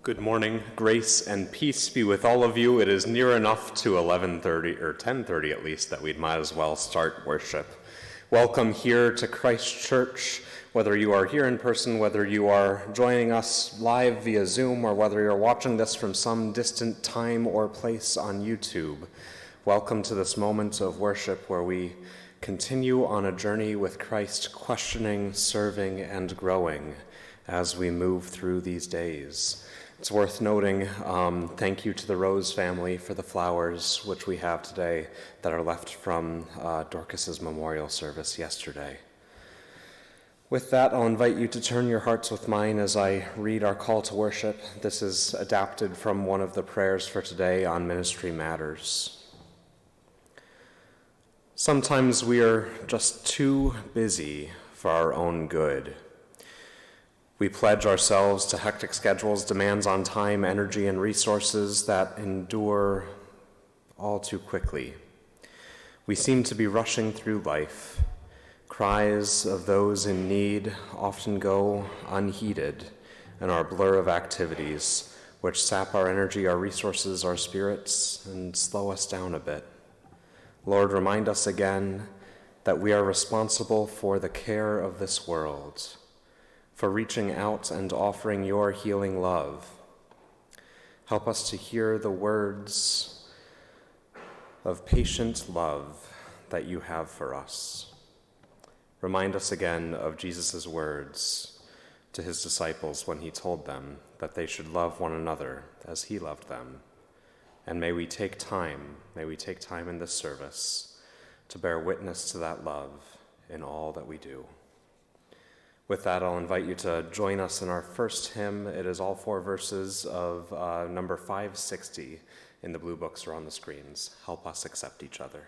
Good morning. Grace and peace be with all of you. It is near enough to 11:30 or 10:30 at least that we might as well start worship. Welcome here to Christ Church, whether you are here in person, whether you are joining us live via Zoom, or whether you're watching this from some distant time or place on YouTube. Welcome to this moment of worship where we continue on a journey with Christ, questioning, serving, and growing as we move through these days. It's worth noting, thank you to the Rose family for the flowers which we have today that are left from Dorcas's memorial service yesterday. With that, I'll invite you to turn your hearts with mine as I read our call to worship. This is adapted from one of the prayers for today on ministry matters. Sometimes we are just too busy for our own good. We pledge ourselves to hectic schedules, demands on time, energy, and resources that endure all too quickly. We seem to be rushing through life. Cries of those in need often go unheeded in our blur of activities, which sap our energy, our resources, our spirits, and slow us down a bit. Lord, remind us again that we are responsible for the care of this world, for reaching out and offering your healing love. Help us to hear the words of patient love that you have for us. Remind us again of Jesus' words to his disciples when he told them that they should love one another as he loved them. And may we take time in this service to bear witness to that love in all that we do. With that, I'll invite you to join us in our first hymn. It is all four verses of number 560 in the blue books or on the screens. Help us accept each other.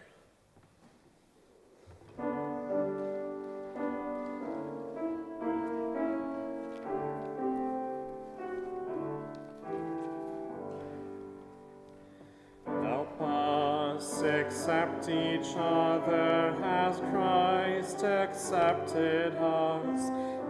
Help us accept each other as Christ accepted us.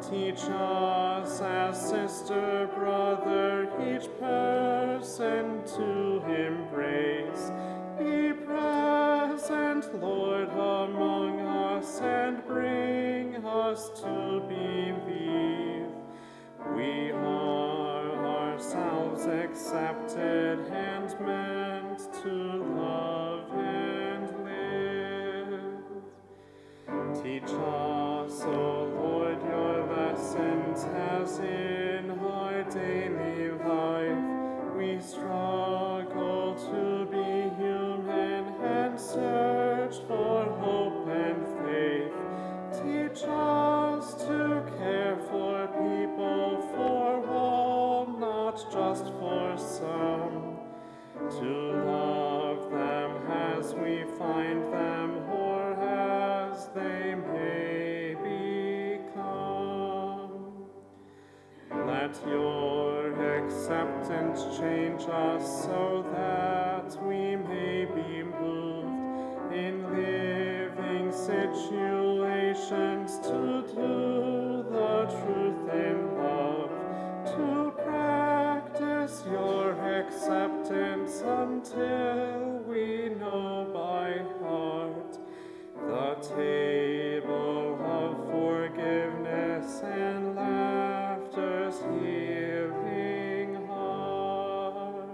Teach us as sister, brother, each person to embrace. Be present, Lord, among us, and bring us to believe. We are ourselves accepted and meant to love and live. Teach us, O Lord, your lessons as in our daily life we struggle to be human and search for hope and faith. Teach us to care for people, for all, not just for some, to love them as we find them or as they may become. Let your acceptance change us so that we may be moved in living situations to do the truth in love, to practice your acceptance until we know by heart the table of forgiveness and laughter's healing heart.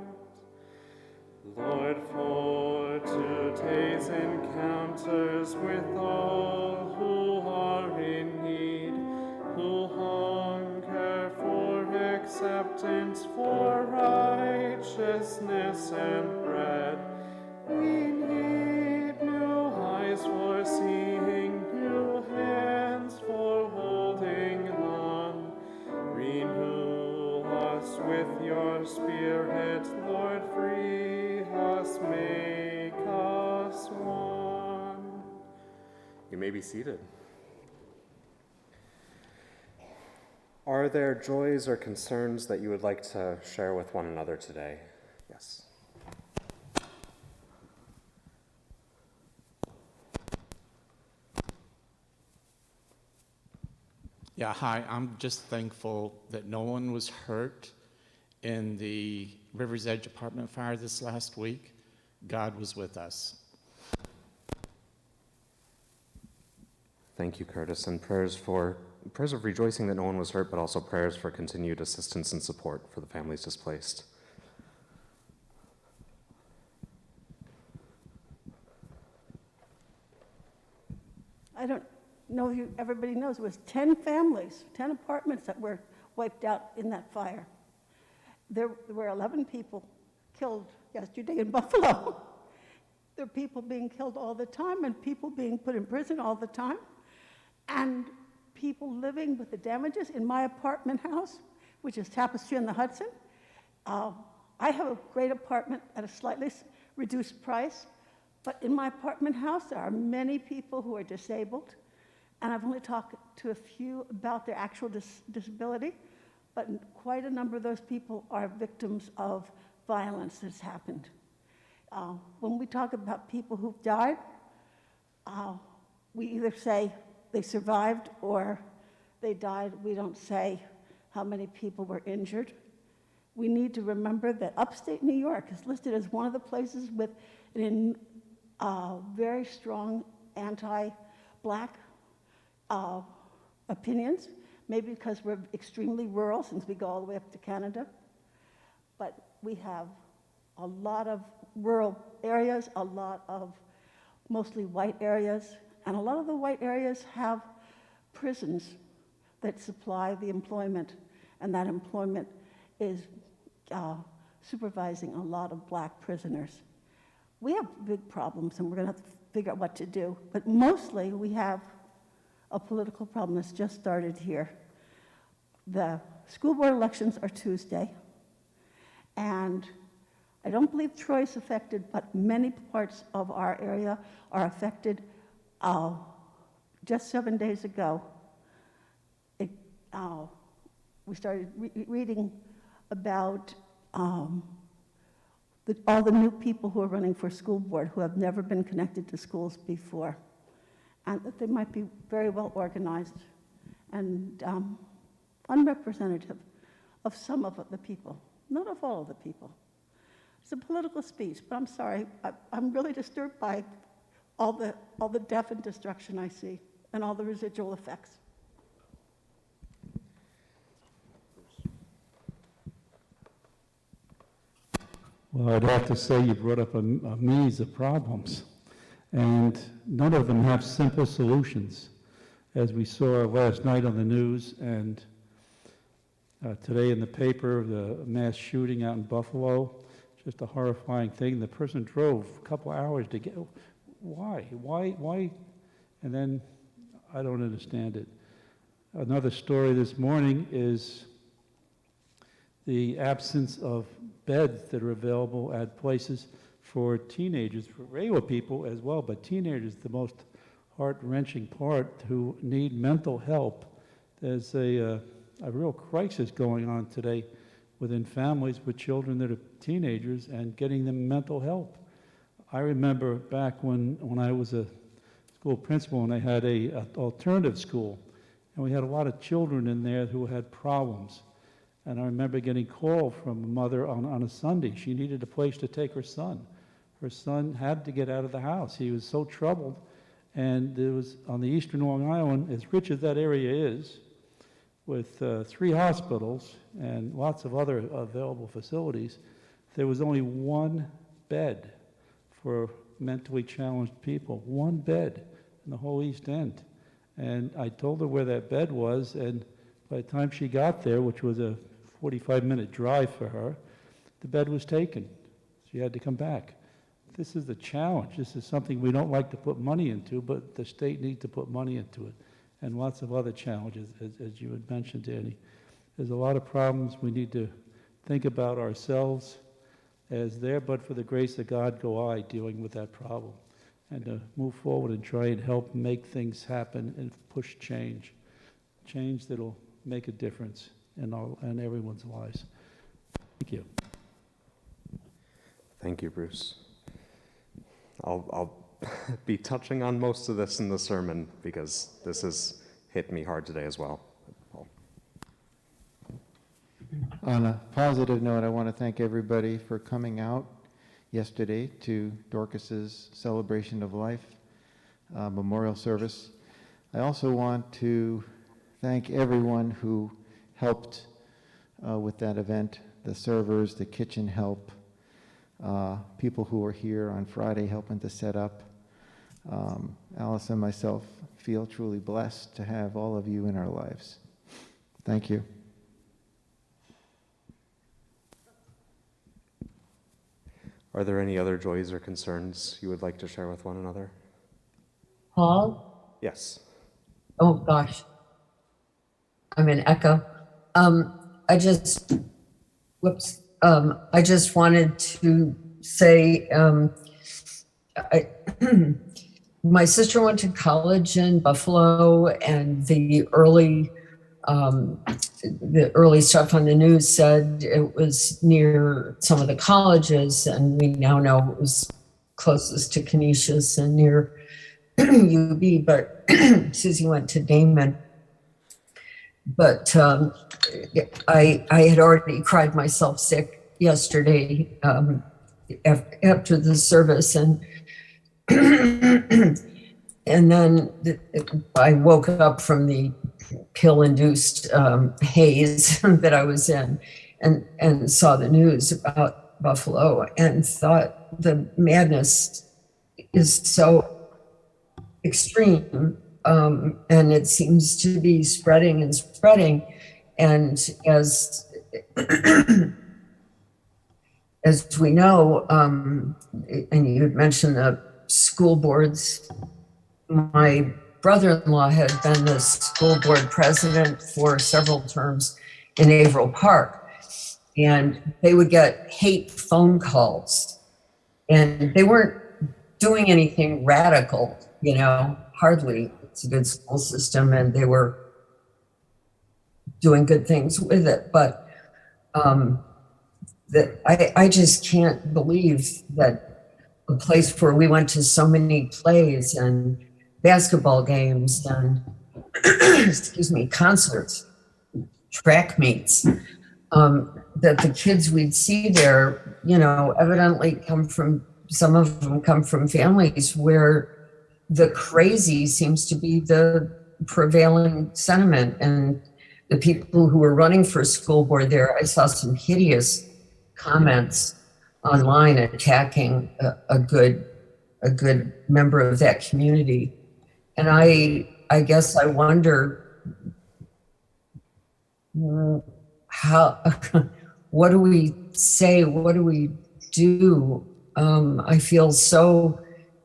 Lord, for today's encounters with all who are in need, who hunger for acceptance, for righteousness and bread, we need new eyes for seeing, new hands for holding on. Renew us with your Spirit, Lord, free us, make us one. You may be seated. Are there joys or concerns that you would like to share with one another today? Yes. Yeah, hi. I'm just thankful that no one was hurt in the River's Edge apartment fire this last week. God was with us. Thank you, Curtis, and prayers of rejoicing that no one was hurt, but also prayers for continued assistance and support for the families displaced. I don't know if everybody knows, it was 10 families, 10 apartments that were wiped out in that fire. There were 11 people killed yesterday in Buffalo. There are people being killed all the time and people being put in prison all the time. And people living with the damages in my apartment house, which is Tapestry on the Hudson. I have a great apartment at a slightly reduced price. But in my apartment house, there are many people who are disabled, and I've only talked to a few about their actual disability, but quite a number of those people are victims of violence that's happened. When we talk about people who've died, we either say they survived or they died. We don't say how many people were injured. We need to remember that upstate New York is listed as one of the places with very strong anti-Black opinions, maybe because we're extremely rural since we go all the way up to Canada. But we have a lot of rural areas, a lot of mostly white areas, and a lot of the white areas have prisons that supply the employment, and that employment is supervising a lot of Black prisoners. We have big problems, and we're going to have to figure out what to do. But mostly, we have a political problem that's just started here. The school board elections are Tuesday, and I don't believe Troy's affected, but many parts of our area are affected. Just 7 days ago, we started reading about all the new people who are running for school board who have never been connected to schools before, and that they might be very well organized and unrepresentative of some of the people, not of all of the people. It's a political speech, but I'm sorry, I'm really disturbed by all the death and destruction I see and all the residual effects. Well, I'd have to say you brought up a maze of problems, and none of them have simple solutions. As we saw last night on the news and today in the paper, the mass shooting out in Buffalo, just a horrifying thing. The person drove a couple hours to get, why? And then I don't understand it. Another story this morning is the absence of beds that are available at places for teenagers, for regular people as well, but teenagers, the most heart-wrenching part, who need mental help. There's a real crisis going on today within families with children that are teenagers and getting them mental help. I remember back when I was a school principal and I had an alternative school, and we had a lot of children in there who had problems. And I remember getting a call from a mother on a Sunday. She needed a place to take her son. Her son had to get out of the house. He was so troubled. And there was, on the eastern Long Island, as rich as that area is, with 3 hospitals and lots of other available facilities, there was only 1 bed for mentally challenged people. 1 bed in the whole East End. And I told her where that bed was, and by the time she got there, which was a 45-minute drive for her, the bed was taken. She had to come back. This is the challenge. This is something we don't like to put money into, but the state needs to put money into it. And lots of other challenges, as you had mentioned, Danny. There's a lot of problems we need to think about ourselves as there, but for the grace of God go I, dealing with that problem. And to move forward and try and help make things happen and push change. Change that'll make a difference in everyone's lives. Thank you. Thank you, Bruce. I'll be touching on most of this in the sermon because this has hit me hard today as well. Paul. On a positive note, I want to thank everybody for coming out yesterday to Dorcas's Celebration of Life memorial service. I also want to thank everyone who helped with that event, the servers, the kitchen help, people who were here on Friday helping to set up. Alice and myself feel truly blessed to have all of you in our lives. Thank you. Are there any other joys or concerns you would like to share with one another? Paul? Yes. Oh, gosh. I'm in echo. I just wanted to say, my sister went to college in Buffalo, and the early stuff on the news said it was near some of the colleges, and we now know it was closest to Canisius and near UB, but Susie went to Damon. But I had already cried myself sick yesterday after the service, and and then I woke up from the pill-induced haze that I was in, and saw the news about Buffalo, and thought the madness is so extreme, and it seems to be spreading and spreading. And as as we know, and you had mentioned the school boards, my brother-in-law had been the school board president for several terms in Averill Park, and they would get hate phone calls, and they weren't doing anything radical, you know, hardly. It's a good school system, and they were doing good things with it. But I just can't believe that a place where we went to so many plays and basketball games and excuse me, concerts, track meets, that the kids we'd see there, you know, evidently some of them come from families where the crazy seems to be the prevailing sentiment. And the people who were running for school board there, I saw some hideous comments online attacking a good member of that community. And I guess I wonder how, what do we say? What do we do? I feel so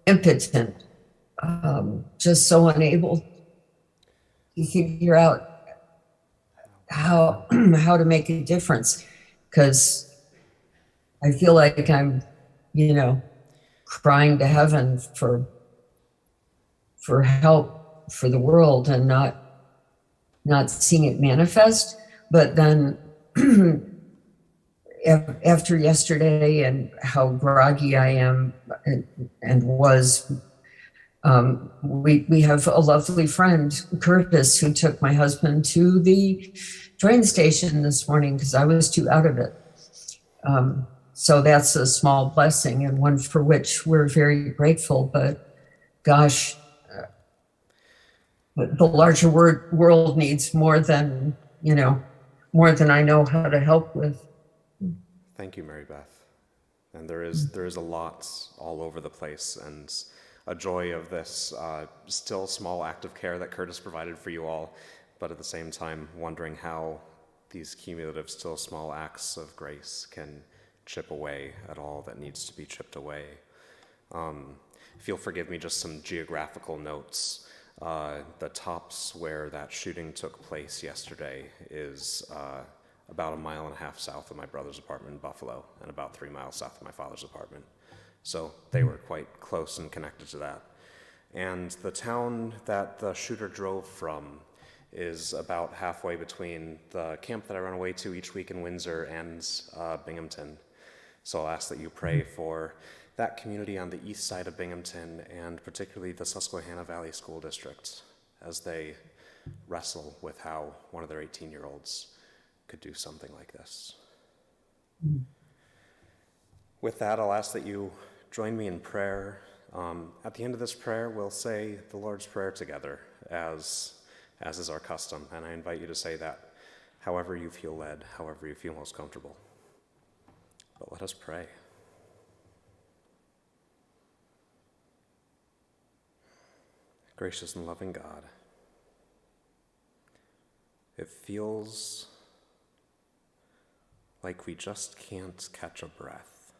impotent, just so unable to figure out how to make a difference, because I feel like I'm, you know, crying to heaven for help for the world and not seeing it manifest. But then after yesterday and how groggy I am and was, we have a lovely friend, Curtis, who took my husband to the train station this morning because I was too out of it. So that's a small blessing and one for which we're very grateful. But gosh, the larger world needs more than, you know, more than I know how to help with. Thank you, Mary Beth. And there is a lot all over the place, and a joy of this still small act of care that Curtis provided for you all, but at the same time wondering how these cumulative still small acts of grace can chip away at all that needs to be chipped away. If you'll forgive me, just some geographical notes. The Tops where that shooting took place yesterday is about 1.5 miles south of my brother's apartment in Buffalo and about 3 miles south of my father's apartment. So they were quite close and connected to that. And the town that the shooter drove from is about halfway between the camp that I run away to each week in Windsor and Binghamton. So I'll ask that you pray for that community on the east side of Binghamton, and particularly the Susquehanna Valley School District, as they wrestle with how one of their 18-year-olds could do something like this. With that, I'll ask that you join me in prayer. At the end of this prayer, we'll say the Lord's Prayer together, as is our custom, and I invite you to say that however you feel led, however you feel most comfortable. But let us pray. Gracious and loving God, it feels like we just can't catch a breath.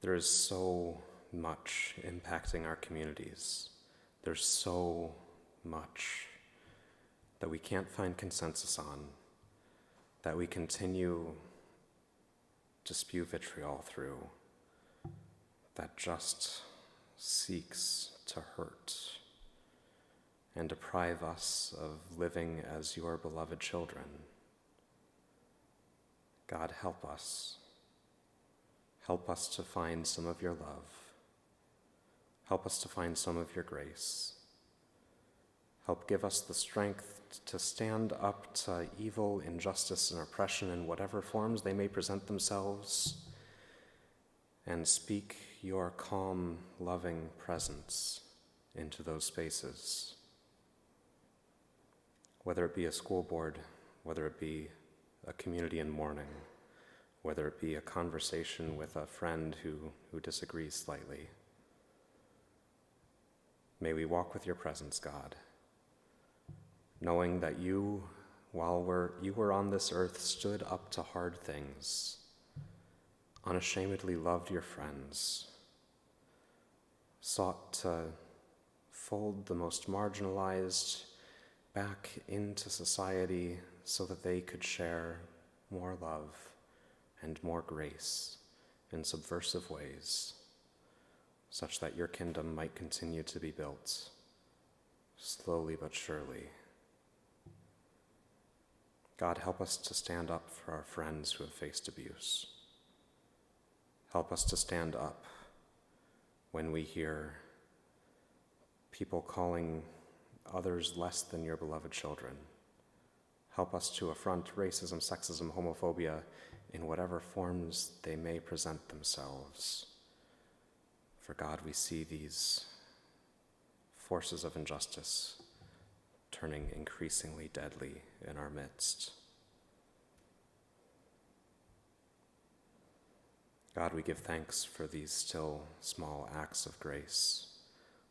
There is so much impacting our communities. There's so much that we can't find consensus on, that we continue to spew vitriol through, that just seeks to hurt and deprive us of living as your beloved children. God, help us. Help us to find some of your love. Help us to find some of your grace. Help give us the strength to stand up to evil, injustice, and oppression in whatever forms they may present themselves, and speak your calm, loving presence into those spaces. Whether it be a school board, whether it be a community in mourning, whether it be a conversation with a friend who disagrees slightly. May we walk with your presence, God, knowing that you, while you were on this earth, stood up to hard things, unashamedly loved your friends, sought to fold the most marginalized back into society so that they could share more love and more grace in subversive ways, such that your kingdom might continue to be built, slowly but surely. God, help us to stand up for our friends who have faced abuse. Help us to stand up when we hear people calling others less than your beloved children. Help us to affront racism, sexism, homophobia in whatever forms they may present themselves. For God, we see these forces of injustice turning increasingly deadly in our midst. God, we give thanks for these still small acts of grace,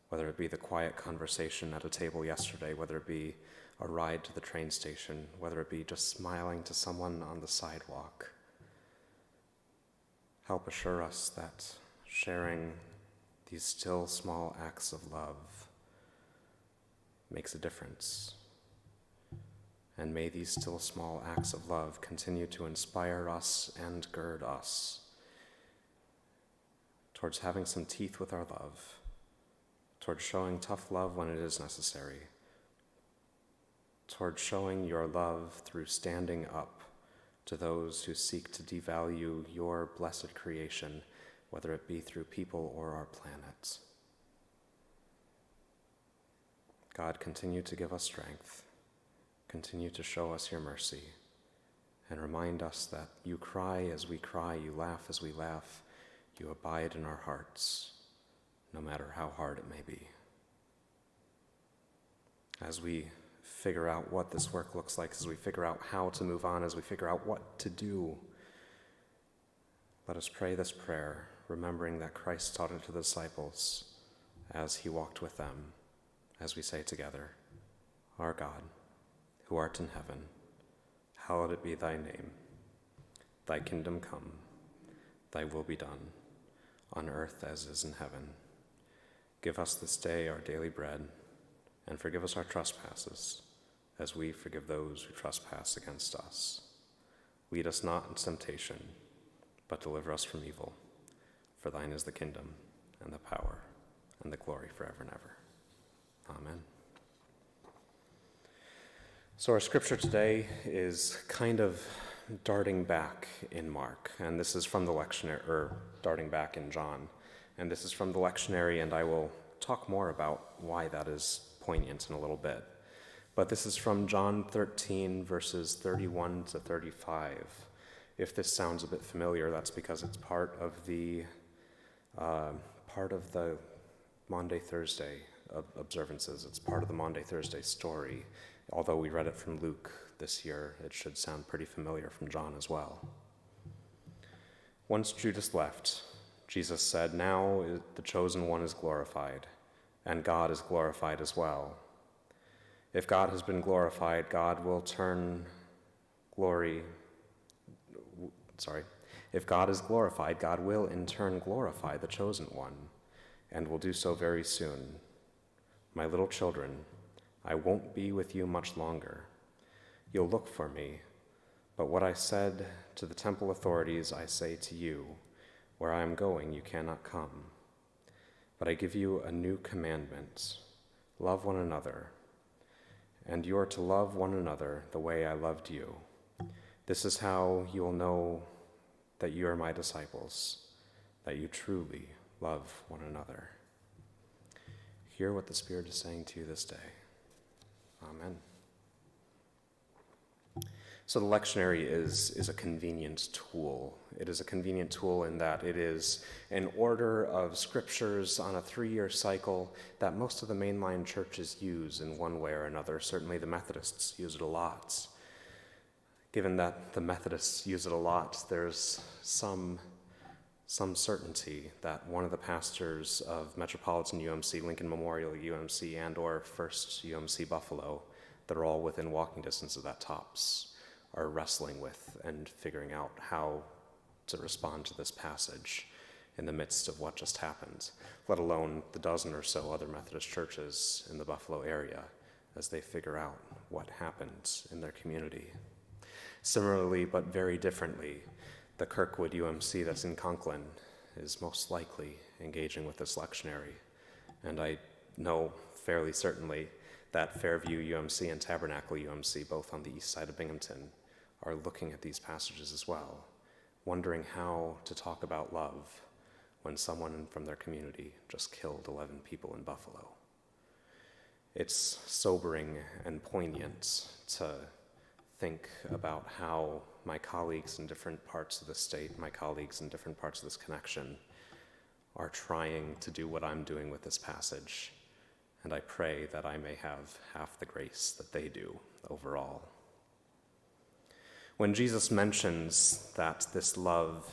whether it be the quiet conversation at a table yesterday, whether it be a ride to the train station, whether it be just smiling to someone on the sidewalk. Help assure us that sharing these still small acts of love makes a difference. And may these still small acts of love continue to inspire us and gird us towards having some teeth with our love, towards showing tough love when it is necessary, towards showing your love through standing up to those who seek to devalue your blessed creation, whether it be through people or our planet. God, continue to give us strength, continue to show us your mercy, and remind us that you cry as we cry, you laugh as we laugh, you abide in our hearts, no matter how hard it may be. As we figure out what this work looks like, as we figure out how to move on, as we figure out what to do, let us pray this prayer, remembering that Christ taught it to the disciples as he walked with them, as we say together, Our God, who art in heaven, hallowed be thy name. Thy kingdom come, thy will be done, on earth as is in heaven. Give us this day our daily bread, and forgive us our trespasses, as we forgive those who trespass against us. Lead us not into temptation, but deliver us from evil. For thine is the kingdom, and the power, and the glory forever and ever. Amen. So our scripture today is kind of darting back in Mark, and this is from the lectionary, or darting back in John, and this is from the lectionary, and I will talk more about why that is poignant in a little bit. But this is from John 13, verses 31 to 35. If this sounds a bit familiar, that's because it's part of the Maundy Thursday observances. It's part of the Maundy Thursday story. Although we read it from Luke this year, it should sound pretty familiar from John as well. Once Judas left, Jesus said, "Now the chosen one is glorified, and God is glorified as well. If God has been glorified, If God is glorified, God will in turn glorify the chosen one, and will do so very soon. My little children, I won't be with you much longer. You'll look for me, but what I said to the temple authorities I say to you, where I am going you cannot come. But I give you a new commandment, love one another, and you are to love one another the way I loved you. This is how you will know that you are my disciples, that you truly love one another." Hear what the Spirit is saying to you this day. Amen. So the lectionary is a convenient tool. It is a convenient tool in that it is an order of scriptures on a 3-year cycle that most of the mainline churches use in one way or another. Certainly the Methodists use it a lot. Given that the Methodists use it a lot, there's some certainty that one of the pastors of Metropolitan UMC, Lincoln Memorial UMC, and or First UMC Buffalo, that are all within walking distance of that tops, are wrestling with and figuring out how to respond to this passage in the midst of what just happened, let alone the dozen or so other Methodist churches in the Buffalo area as they figure out what happened in their community. Similarly, but very differently, the Kirkwood UMC that's in Conklin is most likely engaging with this lectionary. And I know fairly certainly that Fairview UMC and Tabernacle UMC, both on the east side of Binghamton, are looking at these passages as well, wondering how to talk about love when someone from their community just killed 11 people in Buffalo. It's sobering and poignant to think about how my colleagues in different parts of the state, my colleagues in different parts of this connection, are trying to do what I'm doing with this passage, and I pray that I may have half the grace that they do overall. When Jesus mentions that this love,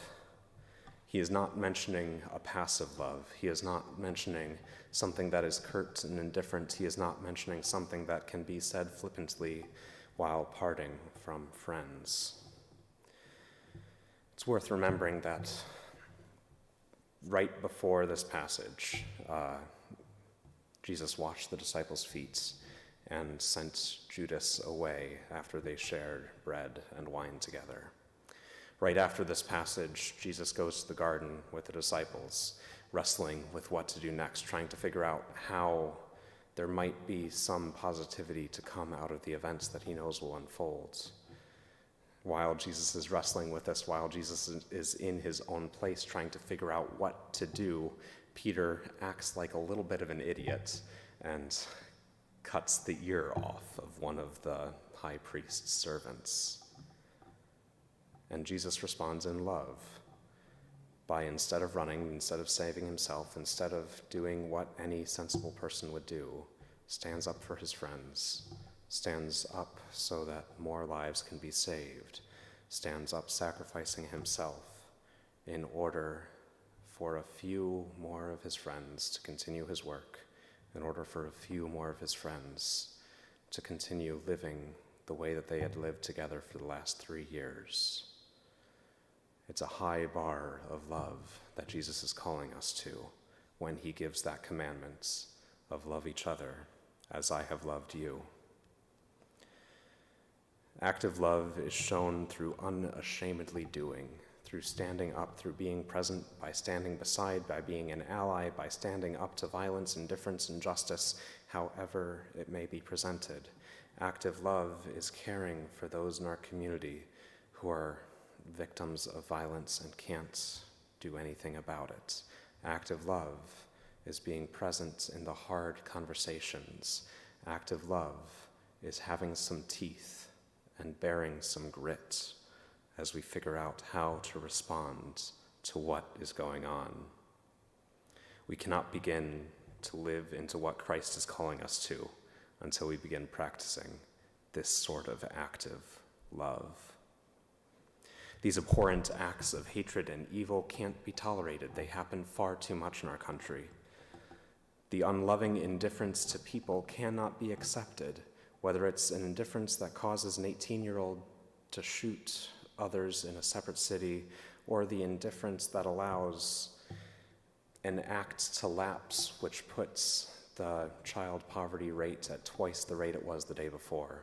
he is not mentioning a passive love. He is not mentioning something that is curt and indifferent. He is not mentioning something that can be said flippantly while parting from friends. It's worth remembering that right before this passage, Jesus washed the disciples' feet and sent Judas away after they shared bread and wine together. Right after this passage, Jesus goes to the garden with the disciples, wrestling with what to do next, trying to figure out how there might be some positivity to come out of the events that he knows will unfold. While Jesus is wrestling with this, while Jesus is in his own place trying to figure out what to do, Peter acts like a little bit of an idiot and cuts the ear off of one of the high priest's servants. And Jesus responds in love by, instead of running, instead of saving himself, instead of doing what any sensible person would do, stands up for his friends, stands up so that more lives can be saved, stands up sacrificing himself in order for a few more of his friends to continue his work, in order for a few more of his friends to continue living the way that they had lived together for the last 3 years. It's a high bar of love that Jesus is calling us to when he gives that commandment of love each other as I have loved you. Active love is shown through unashamedly doing, through standing up, through being present, by standing beside, by being an ally, by standing up to violence, indifference, injustice, however it may be presented. Active love is caring for those in our community who are victims of violence and can't do anything about it. Active love is being present in the hard conversations. Active love is having some teeth and bearing some grit as we figure out how to respond to what is going on. We cannot begin to live into what Christ is calling us to until we begin practicing this sort of active love. These abhorrent acts of hatred and evil can't be tolerated. They happen far too much in our country. The unloving indifference to people cannot be accepted, whether it's an indifference that causes an 18-year-old to shoot others in a separate city, or the indifference that allows an act to lapse which puts the child poverty rate at twice the rate it was the day before.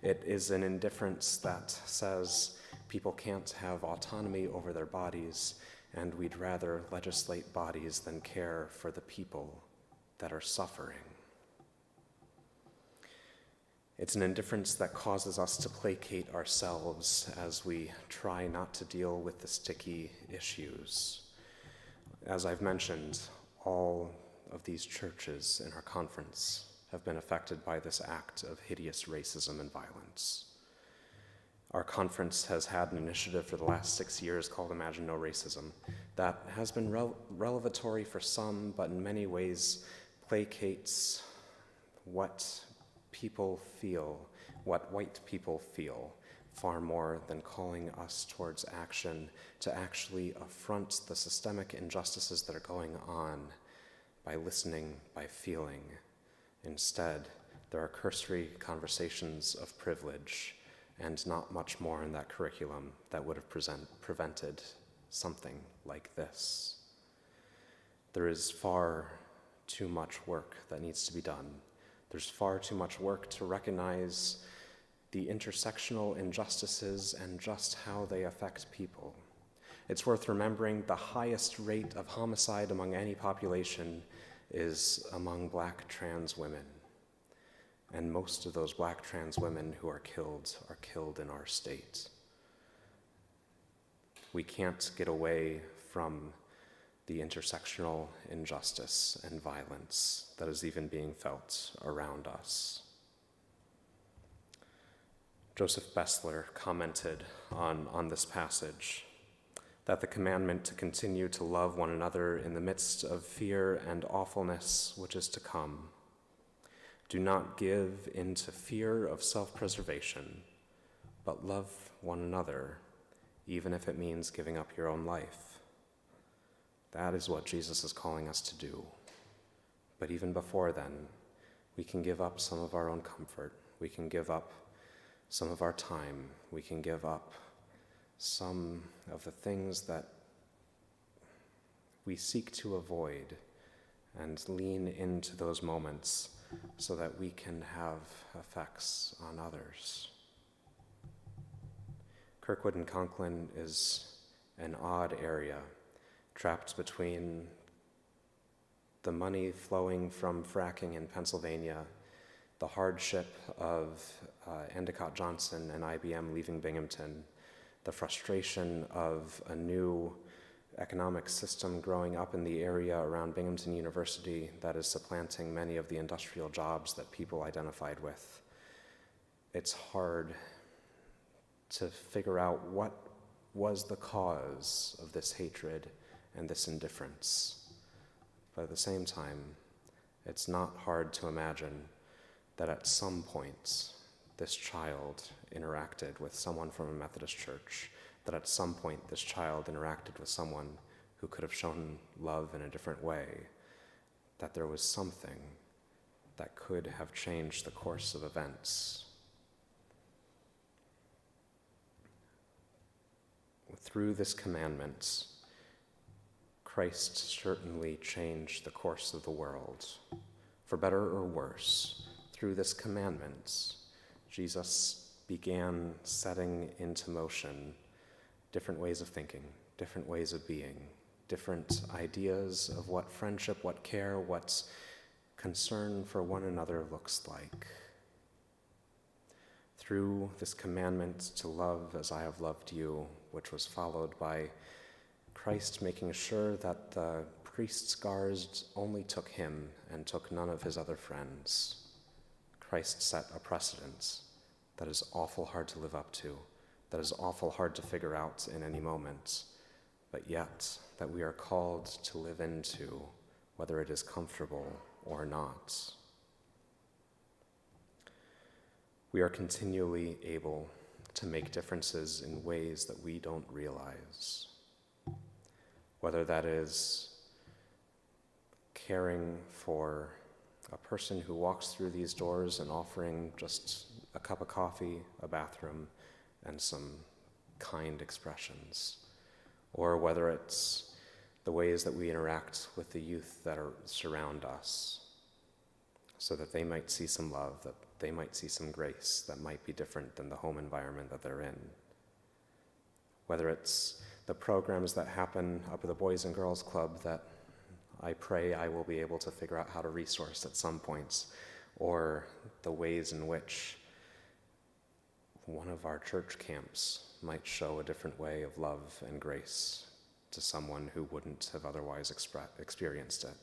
It is an indifference that says people can't have autonomy over their bodies, and we'd rather legislate bodies than care for the people that are suffering. It's an indifference that causes us to placate ourselves as we try not to deal with the sticky issues. As I've mentioned, all of these churches in our conference have been affected by this act of hideous racism and violence. Our conference has had an initiative for the last 6 years called Imagine No Racism that has been revelatory for some, but in many ways placates what people feel, what white people feel, far more than calling us towards action to actually affront the systemic injustices that are going on by listening, by feeling. Instead, there are cursory conversations of privilege and not much more in that curriculum that would have prevented something like this. There is far too much work that needs to be done. There's far too much work to recognize the intersectional injustices and just how they affect people. It's worth remembering the highest rate of homicide among any population is among Black trans women. And most of those Black trans women who are killed in our state. We can't get away from the intersectional injustice and violence that is even being felt around us. Joseph Bessler commented on this passage that the commandment to continue to love one another in the midst of fear and awfulness which is to come. Do not give into fear of self-preservation, but love one another, even if it means giving up your own life. That is what Jesus is calling us to do. But even before then, we can give up some of our own comfort. We can give up some of our time. We can give up some of the things that we seek to avoid and lean into those moments so that we can have effects on others. Kirkwood and Conklin is an odd area, trapped between the money flowing from fracking in Pennsylvania, the hardship of Endicott Johnson and IBM leaving Binghamton, the frustration of a new economic system growing up in the area around Binghamton University that is supplanting many of the industrial jobs that people identified with. It's hard to figure out what was the cause of this hatred and this indifference. But at the same time, it's not hard to imagine that at some point this child interacted with someone from a Methodist church, that at some point this child interacted with someone who could have shown love in a different way, that there was something that could have changed the course of events. Through this commandment, Christ certainly changed the course of the world, for better or worse. Through this commandment, Jesus began setting into motion different ways of thinking, different ways of being, different ideas of what friendship, what care, what concern for one another looks like. Through this commandment to love as I have loved you, which was followed by Christ making sure that the priest's guards only took him and took none of his other friends. Christ set a precedent that is awful hard to live up to, that is awful hard to figure out in any moment, but yet that we are called to live into, whether it is comfortable or not. We are continually able to make differences in ways that we don't realize, whether that is caring for a person who walks through these doors and offering just a cup of coffee, a bathroom, and some kind expressions, or whether it's the ways that we interact with the youth that surround us, so that they might see some love, that they might see some grace that might be different than the home environment that they're in. Whether it's the programs that happen up at the Boys and Girls Club that I pray I will be able to figure out how to resource at some points, or the ways in which one of our church camps might show a different way of love and grace to someone who wouldn't have otherwise experienced it.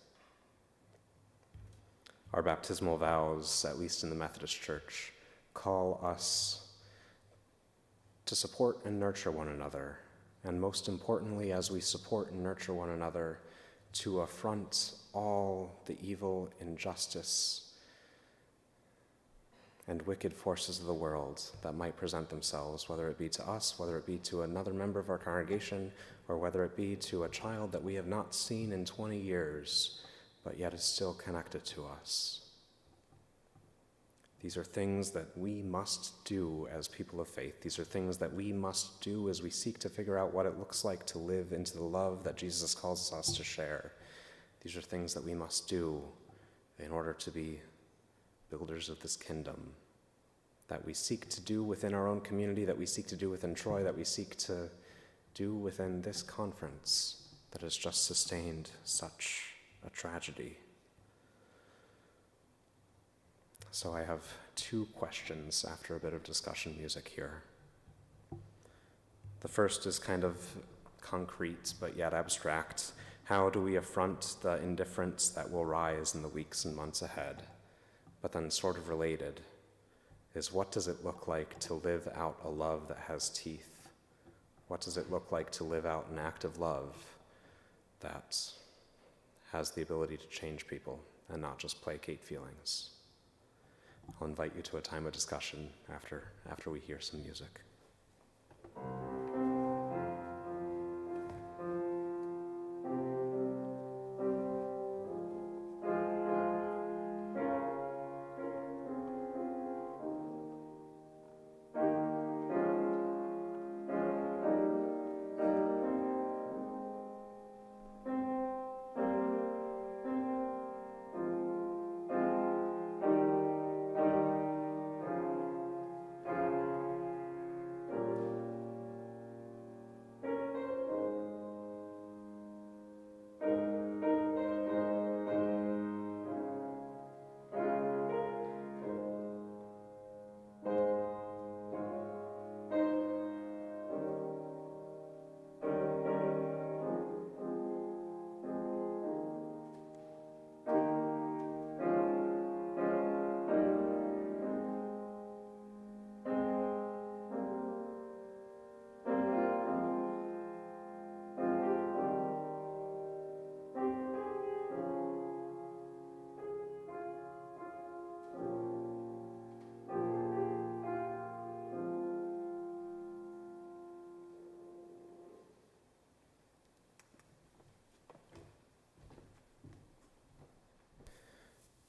Our baptismal vows, at least in the Methodist Church, call us to support and nurture one another, and most importantly, as we support and nurture one another, to affront all the evil, injustice, and wicked forces of the world that might present themselves, whether it be to us, whether it be to another member of our congregation, or whether it be to a child that we have not seen in 20 years, but yet is still connected to us. These are things that we must do as people of faith. These are things that we must do as we seek to figure out what it looks like to live into the love that Jesus calls us to share. These are things that we must do in order to be builders of this kingdom, that we seek to do within our own community, that we seek to do within Troy, that we seek to do within this conference that has just sustained such a tragedy. So I have two questions after a bit of discussion music here. The first is kind of concrete but yet abstract. How do we affront the indifference that will rise in the weeks and months ahead? But then sort of related is, what does it look like to live out a love that has teeth? What does it look like to live out an act of love that has the ability to change people and not just placate feelings? I'll invite you to a time of discussion after we hear some music.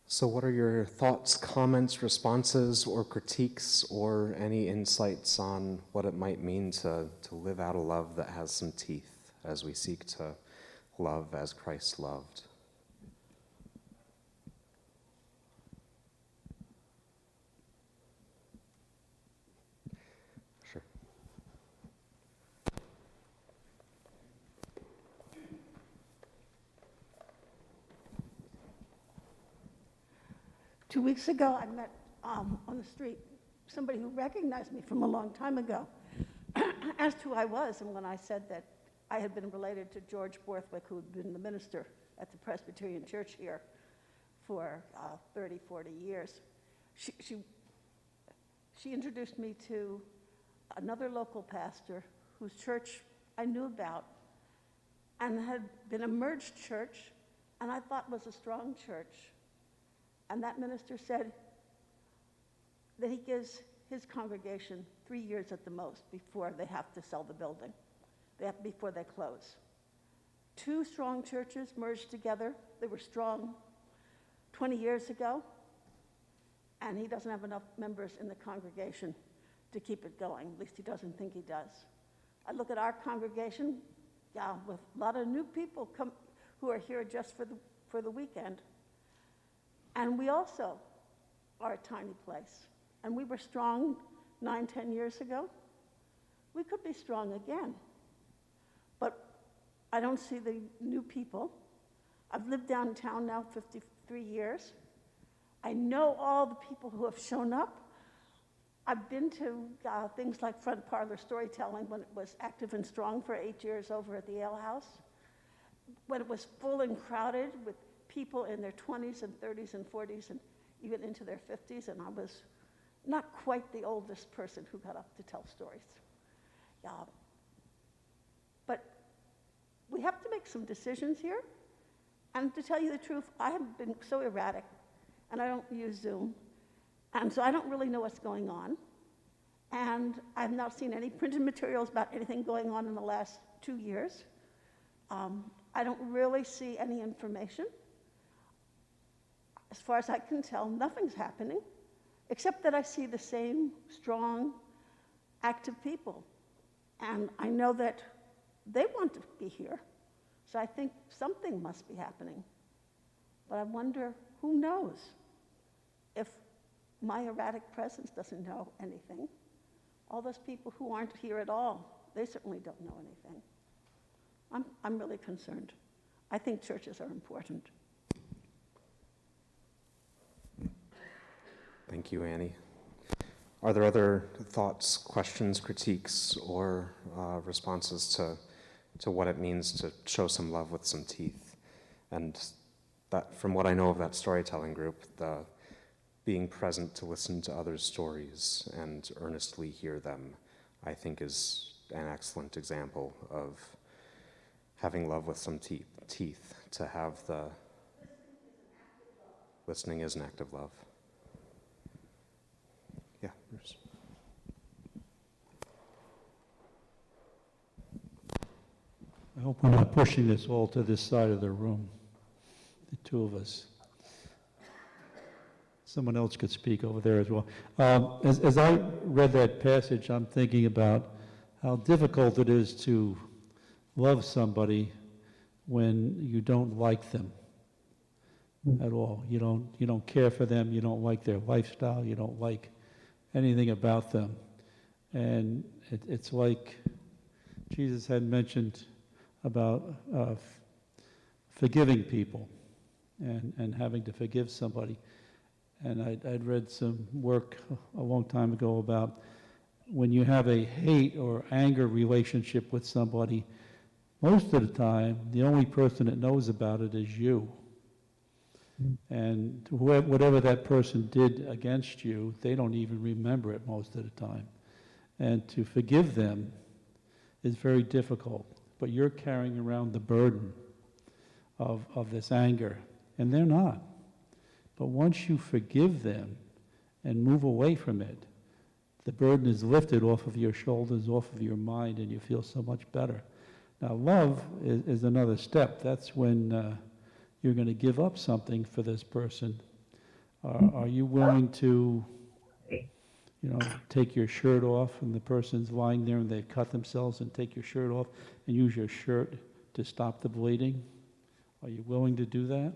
So what are your thoughts, comments, responses, or critiques, or any insights on what it might mean to live out a love that has some teeth as we seek to love as Christ loved? Sure. 2 weeks ago, I met on the street somebody who recognized me from a long time ago, asked who I was, and when I said that I had been related to George Borthwick, who had been the minister at the Presbyterian Church here for 30, 40 years, she, she, she introduced me to another local pastor whose church I knew about and had been a merged church and I thought was a strong church. And that minister said that he gives his congregation 3 years at the most before they have to sell the building, before they close. 2 strong churches merged together. They were strong 20 years ago, and he doesn't have enough members in the congregation to keep it going. At least he doesn't think he does. I look at our congregation, with a lot of new people who are here just for the weekend. And we also are a tiny place. And we were strong 9, 10 years ago. We could be strong again. But I don't see the new people. I've lived downtown now 53 years. I know all the people who have shown up. I've been to things like front parlor storytelling when it was active and strong for 8 years over at the Ale House, when it was full and crowded with people in their 20s and 30s and 40s and even into their 50s, and I was not quite the oldest person who got up to tell stories. But we have to make some decisions here, and to tell you the truth, I have been so erratic, and I don't use Zoom, and so I don't really know what's going on, and I've not seen any printed materials about anything going on in the last 2 years. I don't really see any information. As far as I can tell, nothing's happening, except that I see the same strong, active people. And I know that they want to be here, so I think something must be happening. But I wonder, who knows if my erratic presence doesn't know anything? All those people who aren't here at all, they certainly don't know anything. I'm really concerned. I think churches are important. Thank you, Annie. Are there other thoughts, questions, critiques, or responses to what it means to show some love with some teeth? And that, from what I know of that storytelling group, the being present to listen to others' stories and earnestly hear them, I think is an excellent example of having love with some teeth, to have the listening is an act of love. Yeah, Bruce. I hope we're not pushing this all to this side of the room, the two of us. Someone else could speak over there as well. As I read that passage, I'm thinking about how difficult it is to love somebody when you don't like them at all. You don't care for them. You don't like their lifestyle. You don't like anything about them. And it's like Jesus had mentioned about forgiving people and having to forgive somebody. And I'd read some work a long time ago about when you have a hate or anger relationship with somebody, most of the time, the only person that knows about it is you. And whatever that person did against you, they don't even remember it most of the time. And to forgive them is very difficult. But you're carrying around the burden of this anger, and they're not. But once you forgive them and move away from it, the burden is lifted off of your shoulders, off of your mind, and you feel so much better. Now, love is another step. That's when you're going to give up something for this person. Are you willing to, take your shirt off and the person's lying there and they've cut themselves, and take your shirt off and use your shirt to stop the bleeding? Are you willing to do that?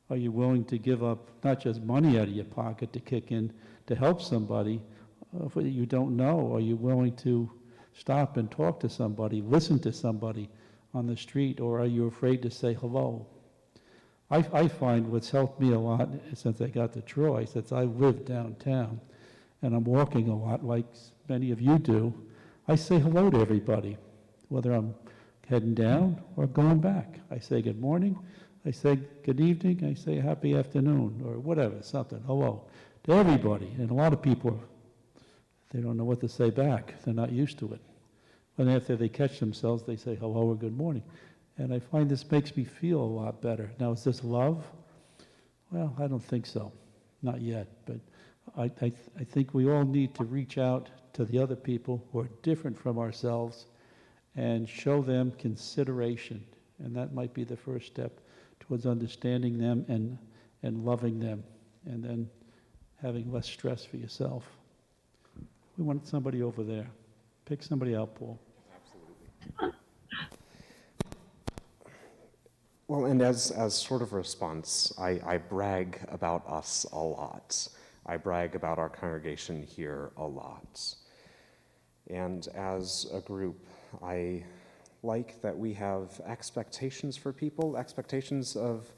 Are you willing to give up not just money out of your pocket to kick in to help somebody that you don't know? Are you willing to stop and talk to somebody, listen to somebody on the street, or are you afraid to say hello? I find what's helped me a lot since I got to Troy, since I live downtown and I'm walking a lot like many of you do, I say hello to everybody, whether I'm heading down or going back. I say good morning, I say good evening, I say happy afternoon, or whatever, something, hello, to everybody. And a lot of people, they don't know what to say back. They're not used to it. And after they catch themselves, they say hello or good morning. And I find this makes me feel a lot better. Now, is this love? Well, I don't think so. Not yet. But I think we all need to reach out to the other people who are different from ourselves and show them consideration. And that might be the first step towards understanding them and loving them, and then having less stress for yourself. We want somebody over there. Pick somebody out, Paul. Absolutely. Well, and as sort of a response, I brag about us a lot. I brag about our congregation here a lot. And as a group, I like that we have expectations for people, expectations of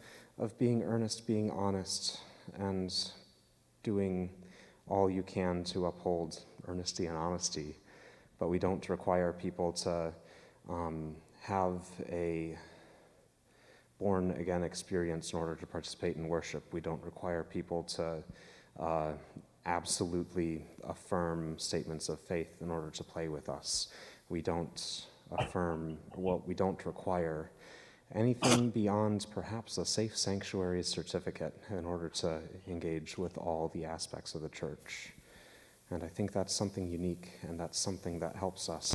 being earnest, being honest, and doing all you can to uphold earnesty and honesty. But we don't require people to have a born-again experience in order to participate in worship. We don't require people to absolutely affirm statements of faith in order to play with us. We don't we don't require anything beyond perhaps a safe sanctuary certificate in order to engage with all the aspects of the church. And I think that's something unique, and that's something that helps us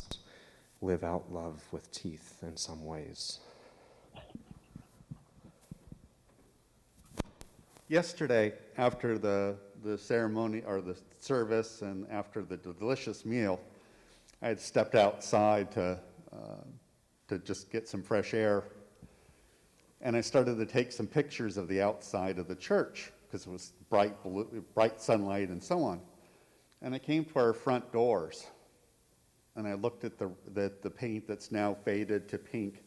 live out love with teeth in some ways. Yesterday, after the ceremony or the service and after the delicious meal, I had stepped outside to just get some fresh air. And I started to take some pictures of the outside of the church because it was bright sunlight and so on. And I came to our front doors, and I looked at the paint that's now faded to pink,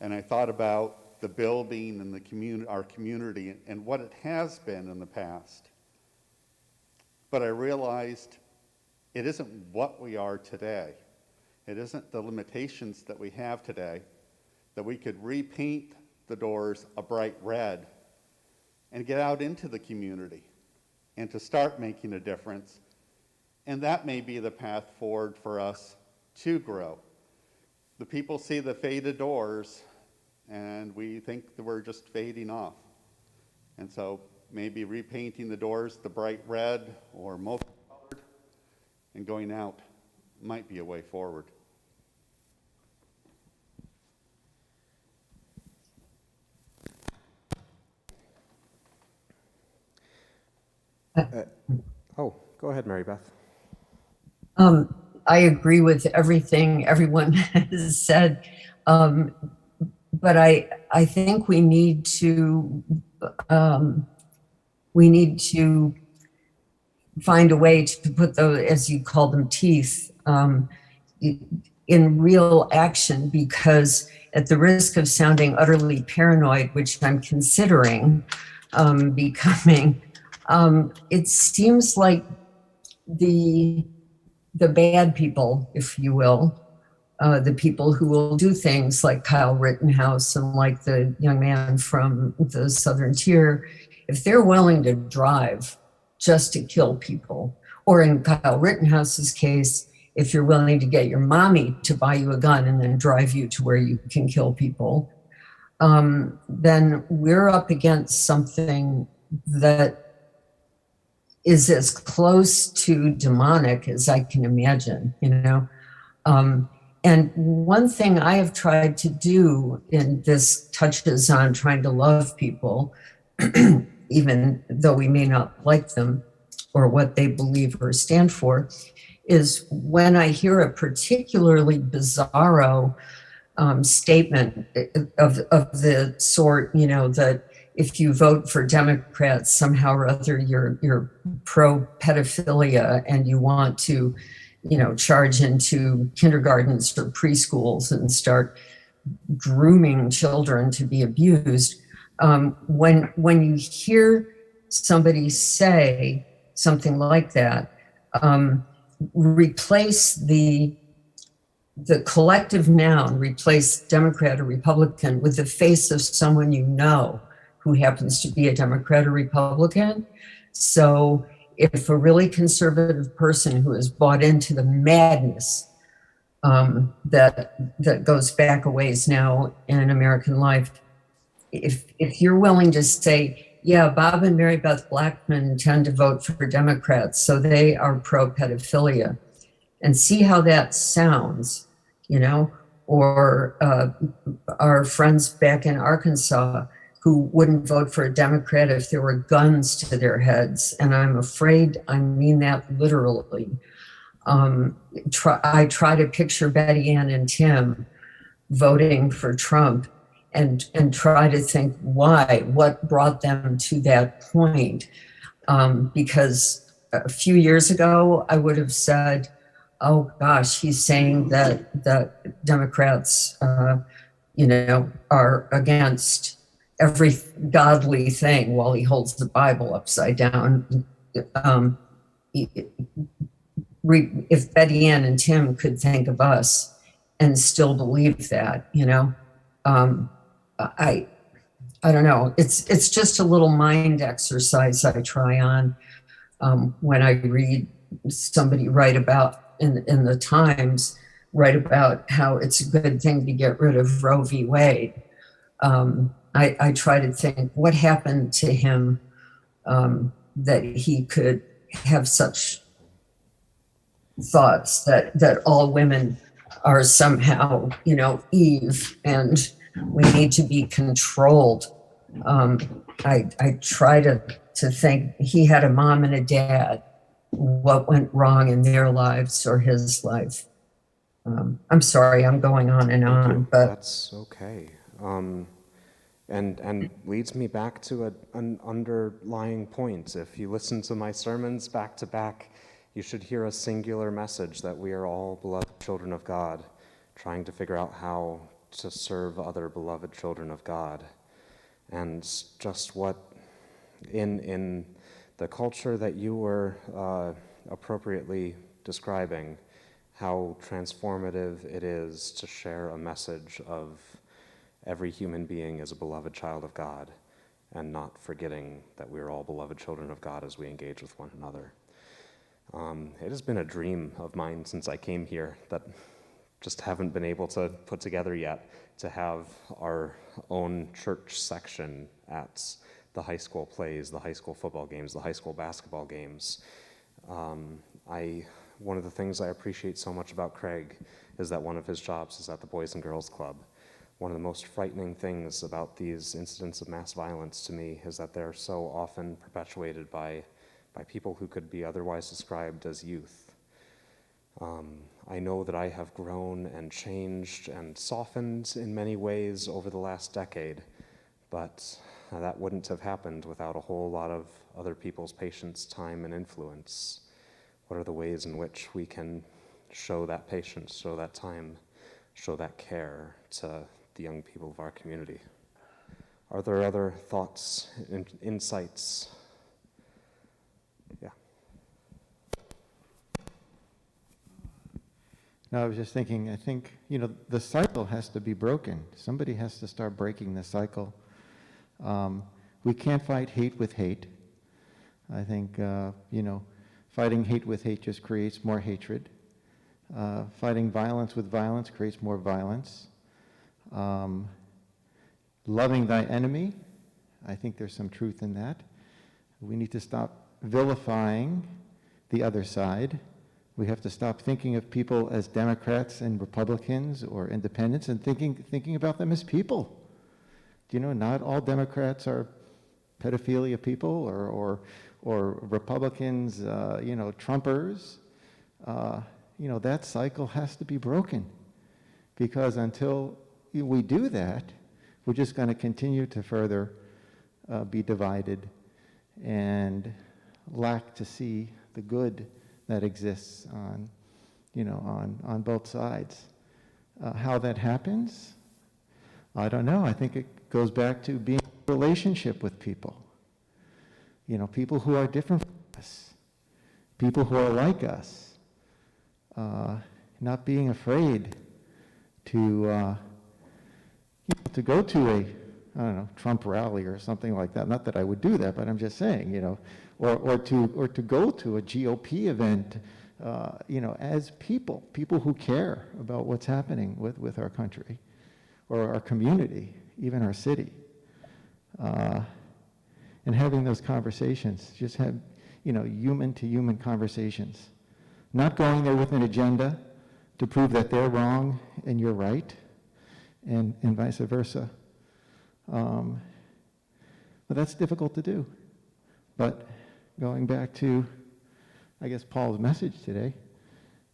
and I thought about the building and our community and what it has been in the past. But I realized it isn't what we are today. It isn't the limitations that we have today, that we could repaint the doors a bright red and get out into the community and to start making a difference. And that may be the path forward for us to grow. The people see the faded doors and we think that we're just fading off. And so maybe repainting the doors the bright red or multicolored and going out might be a way forward. Go ahead, Mary Beth. I agree with everything everyone has said, but I think we need to find a way to put those, as you call them, teeth, in real action, because at the risk of sounding utterly paranoid, which I'm considering becoming, it seems like the bad people, if you will, the people who will do things like Kyle Rittenhouse and like the young man from the Southern Tier, if they're willing to drive just to kill people, or in Kyle Rittenhouse's case, if you're willing to get your mommy to buy you a gun and then drive you to where you can kill people, then we're up against something that is as close to demonic as I can imagine, you know? And one thing I have tried to do, and this touches on trying to love people, even though we may not like them or what they believe or stand for, is when I hear a particularly bizarro statement of the sort, you know, that if you vote for Democrats, somehow or other you're pro-pedophilia and you want to, you know, charge into kindergartens or preschools and start grooming children to be abused. When you hear somebody say something like that, replace the collective noun, replace Democrat or Republican with the face of someone you know who happens to be a Democrat or Republican. So if a really conservative person who has bought into the madness that goes back a ways now in American life, if you're willing to say, yeah, Bob and Mary Beth Blackman tend to vote for Democrats, so they are pro-pedophilia, and see how that sounds, you know, or our friends back in Arkansas who wouldn't vote for a Democrat if there were guns to their heads. And I'm afraid I mean that literally. I try to picture Betty Ann and Tim voting for Trump and try to think why, what brought them to that point. Because a few years ago, I would have said, oh gosh, he's saying that Democrats, you know, are against every godly thing while he holds the Bible upside down. If Betty Ann and Tim could think of us and still believe that, you know, I don't know. It's just a little mind exercise I try on when I read somebody write about in the Times, write about how it's a good thing to get rid of Roe v. Wade. I try to think what happened to him that he could have such thoughts that all women are somehow, you know, Eve and we need to be controlled. I try to think he had a mom and a dad. What went wrong in their lives or his life? I'm sorry, I'm going on and on, but that's okay. And leads me back to an underlying point. If you listen to my sermons back to back, you should hear a singular message that we are all beloved children of God, trying to figure out how to serve other beloved children of God. And just what, in the culture that you were appropriately describing, how transformative it is to share a message of every human being is a beloved child of God, and not forgetting that we are all beloved children of God as we engage with one another. It has been a dream of mine since I came here that just haven't been able to put together yet, to have our own church section at the high school plays, the high school football games, the high school basketball games. One of the things I appreciate so much about Craig is that one of his jobs is at the Boys and Girls Club. One of the most frightening things about these incidents of mass violence to me is that they're so often perpetuated by people who could be otherwise described as youth. I know that I have grown and changed and softened in many ways over the last decade, but that wouldn't have happened without a whole lot of other people's patience, time, and influence. What are the ways in which we can show that patience, show that time, show that care to the young people of our community? Are there other thoughts and insights? Yeah. No, I was just thinking, I think, you know, the cycle has to be broken. Somebody has to start breaking the cycle. We can't fight hate with hate. I think, you know, fighting hate with hate just creates more hatred. Fighting violence with violence creates more violence. Loving thy enemy, I think there's some truth in that. We need to stop vilifying the other side. We have to stop thinking of people as Democrats and Republicans or independents and thinking about them as people. You know, not all Democrats are pedophilia people or Republicans, you know, Trumpers. You know, that cycle has to be broken, because until we do that, we're just going to continue to further be divided and lack to see the good that exists on, you know, on both sides. How that happens, I don't know. I think it goes back to being in a relationship with people. You know, people who are different from us, people who are like us. Not being afraid to go to a, I don't know, Trump rally or something like that. Not that I would do that, but I'm just saying, you know, or to go to a GOP event, as people who care about what's happening with our country, or our community, even our city, and having those conversations, just have, human-to-human conversations, not going there with an agenda to prove that they're wrong and you're right, and vice versa. But that's difficult to do. But going back to, I guess, Paul's message today,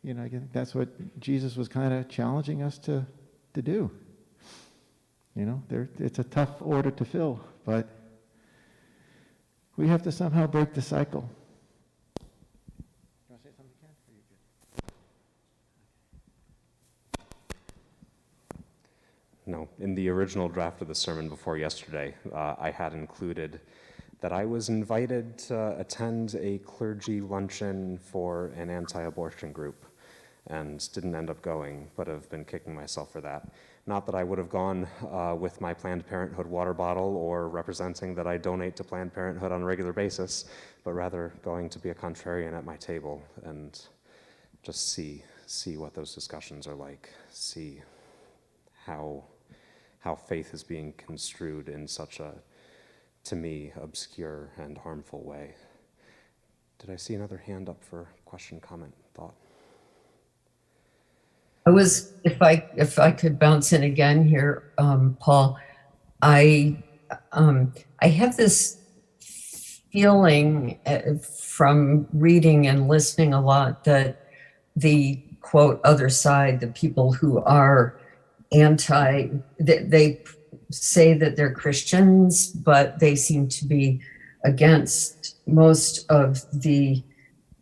I think that's what Jesus was kind of challenging us to do. It's a tough order to fill, but we have to somehow break the cycle. You want to say something, Ken? Or are you good? No, in the original draft of the sermon before yesterday, I had included that I was invited to attend a clergy luncheon for an anti-abortion group, and didn't end up going, but have been kicking myself for that. Not that I would have gone with my Planned Parenthood water bottle or representing that I donate to Planned Parenthood on a regular basis, but rather going to be a contrarian at my table and just see what those discussions are like, see how faith is being construed in such a, to me, obscure and harmful way. Did I see another hand up for question, comment, thought? If I could bounce in again here, Paul, I have this feeling from reading and listening a lot that the quote other side, the people who are they say that they're Christians, but they seem to be against most of the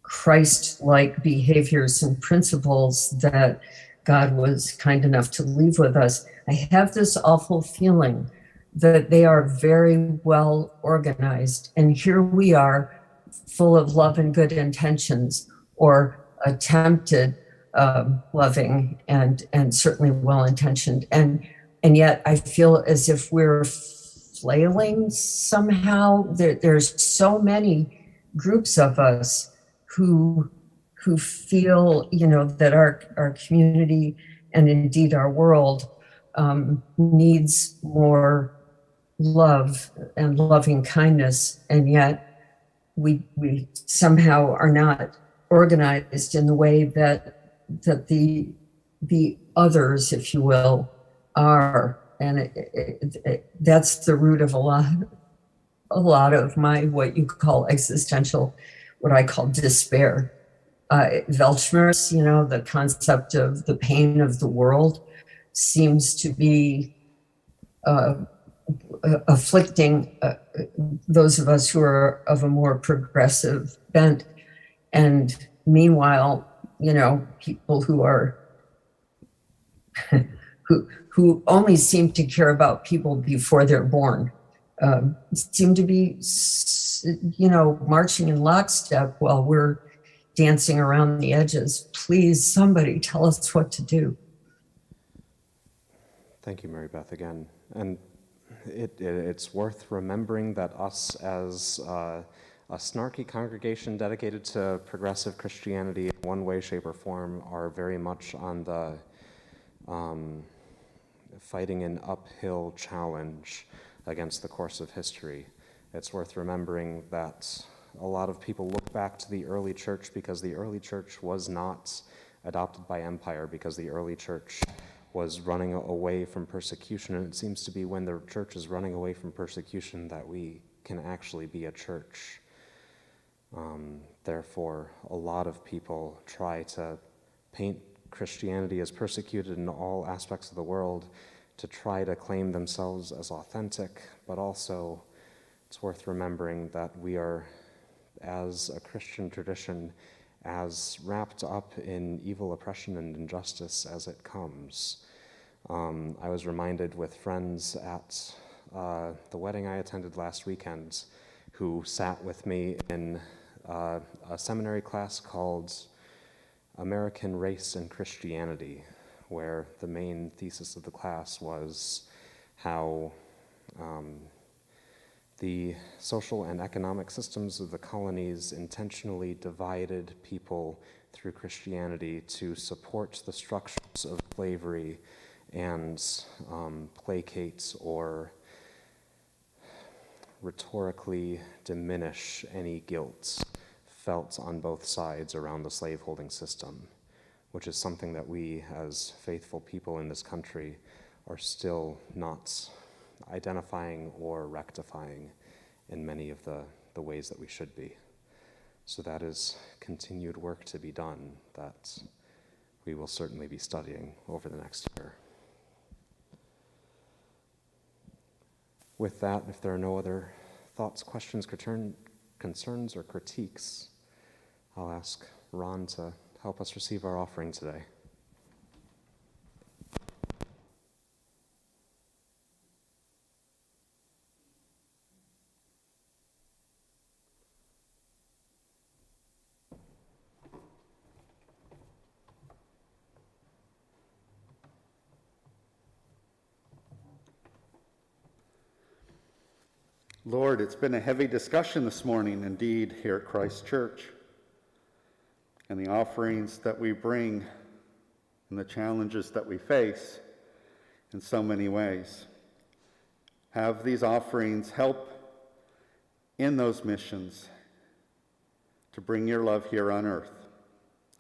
Christ-like behaviors and principles that God was kind enough to leave with us. I have this awful feeling that they are very well organized. And here we are, full of love and good intentions, or attempted loving and certainly well-intentioned. And yet I feel as if we're flailing somehow. There's so many groups of us who feel, that our community and indeed our world needs more love and loving kindness, and yet we somehow are not organized in the way that the others, if you will, are, and that's the root of a lot of my what you call existential, what I call despair. Weltschmerz, the concept of the pain of the world, seems to be afflicting those of us who are of a more progressive bent. And meanwhile, people who are who only seem to care about people before they're born seem to be, marching in lockstep while we're dancing around the edges. Please, somebody tell us what to do. Thank you, Mary Beth, again. And it's worth remembering that us as a snarky congregation dedicated to progressive Christianity in one way, shape, or form are very much on the fighting an uphill challenge against the course of history. It's worth remembering that a lot of people look back to the early church because the early church was not adopted by empire, because the early church was running away from persecution. And it seems to be when the church is running away from persecution that we can actually be a church. Therefore, a lot of people try to paint Christianity as persecuted in all aspects of the world to try to claim themselves as authentic, but also it's worth remembering that we are, as a Christian tradition, as wrapped up in evil oppression and injustice as it comes. I was reminded with friends at the wedding I attended last weekend who sat with me in a seminary class called American Race and Christianity, where the main thesis of the class was how The social and economic systems of the colonies intentionally divided people through Christianity to support the structures of slavery and placate or rhetorically diminish any guilt felt on both sides around the slaveholding system, which is something that we as faithful people in this country are still not identifying or rectifying in many of the ways that we should be. So that is continued work to be done that we will certainly be studying over the next year. With that, if there are no other thoughts, questions, concerns, or critiques, I'll ask Ron to help us receive our offering today. Lord, it's been a heavy discussion this morning, indeed, here at Christ Church. And the offerings that we bring and the challenges that we face in so many ways. Have these offerings help in those missions to bring your love here on earth.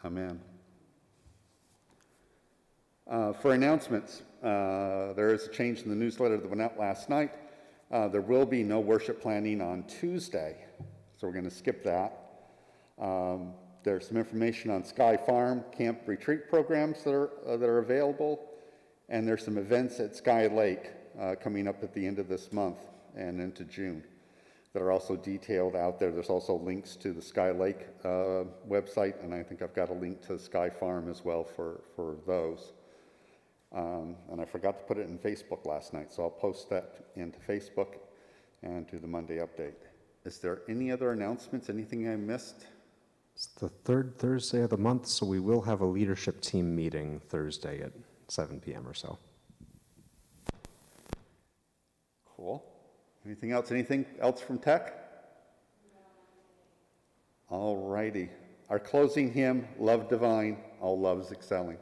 Amen. For announcements, there is a change in the newsletter that went out last night. There will be no worship planning on Tuesday, so we're going to skip that. There's some information on Sky Farm camp retreat programs that are available, and there's some events at Sky Lake coming up at the end of this month and into June that are also detailed out there. There's also links to the Sky Lake website, and I think I've got a link to Sky Farm as well for those. And I forgot to put it in Facebook last night, so I'll post that into Facebook and to the Monday update. Is there any other announcements, anything I missed? It's the third Thursday of the month, so we will have a leadership team meeting Thursday at 7 p.m. or so. Cool. Anything else from Tech? All righty. Our closing hymn, Love Divine, All Loves Excelling.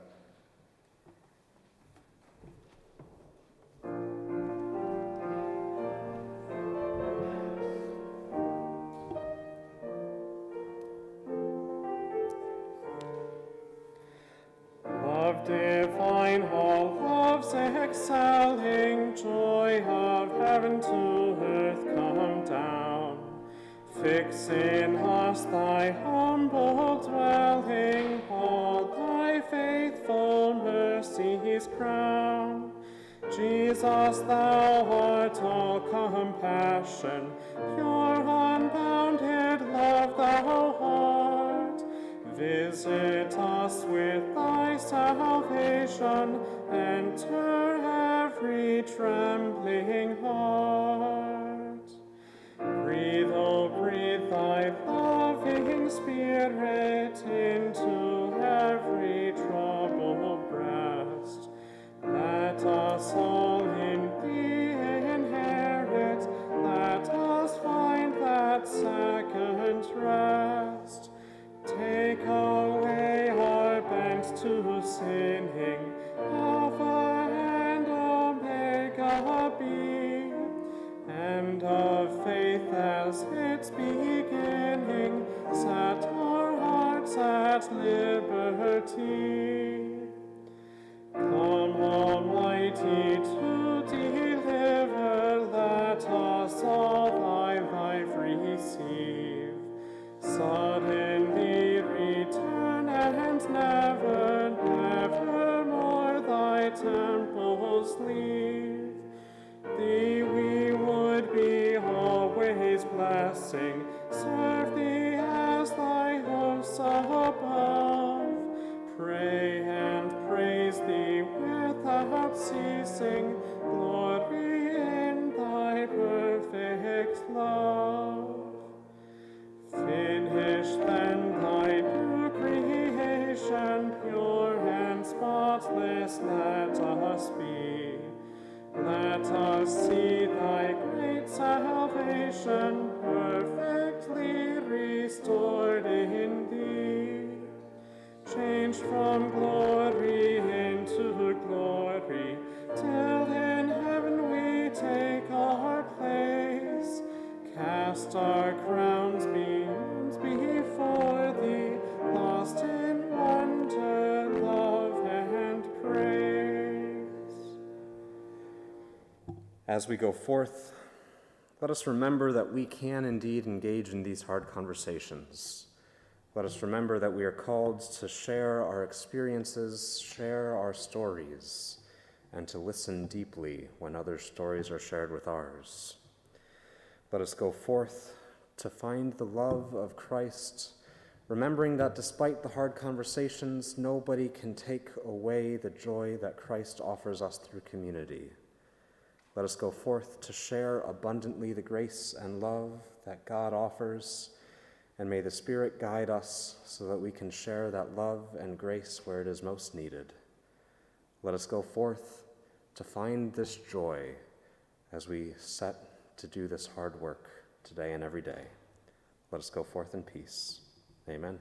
Love divine, all loves excelling, joy of heaven to earth come down. Fix in us thy humble dwelling, all thy faithful mercies crown. Jesus, thou art all compassion, pure unbounded love thou art. Visit us with thy salvation, enter every trembling heart. Breathe, oh breathe thy loving spirit into every troubled breast. Let us all in thee inherit, let us find that second rest. Take away our bent to sinning, Alpha and Omega be, and of faith as its beginning, set our hearts at liberty. Come, Almighty, to deliver, let us all thy life receive. Suddenly return and never, never more thy temples leave. Thee we would be always blessing, serve thee as thy hosts above. Pray and praise thee without ceasing, glory in thy perfect love. Finish then thy new creation, pure and spotless let us be. Let us see thy great salvation perfectly restored in thee. Changed from glory into glory, till in heaven we take our place. Cast our crowns before thee, lost in wonder, love, and praise. As we go forth, let us remember that we can indeed engage in these hard conversations. Let us remember that we are called to share our experiences, share our stories, and to listen deeply when other stories are shared with ours. Let us go forth to find the love of Christ, remembering that despite the hard conversations, nobody can take away the joy that Christ offers us through community. Let us go forth to share abundantly the grace and love that God offers, and may the Spirit guide us so that we can share that love and grace where it is most needed. Let us go forth to find this joy as we set to do this hard work today and every day. Let us go forth in peace. Amen.